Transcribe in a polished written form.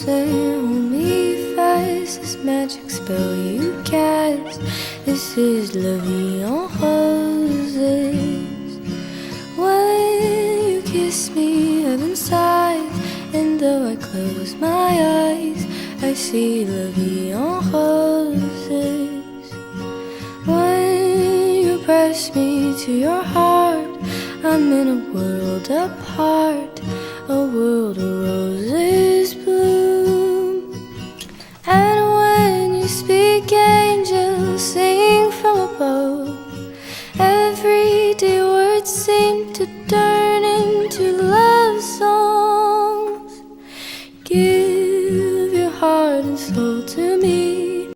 listen, hold me fast. This magic spell you cast. This is La Vie en Roses. When you kiss me, heaven sighs, and though I close my eyes, I see La Vie en Roses. When you press me to your heart, I'm in a world apart, a world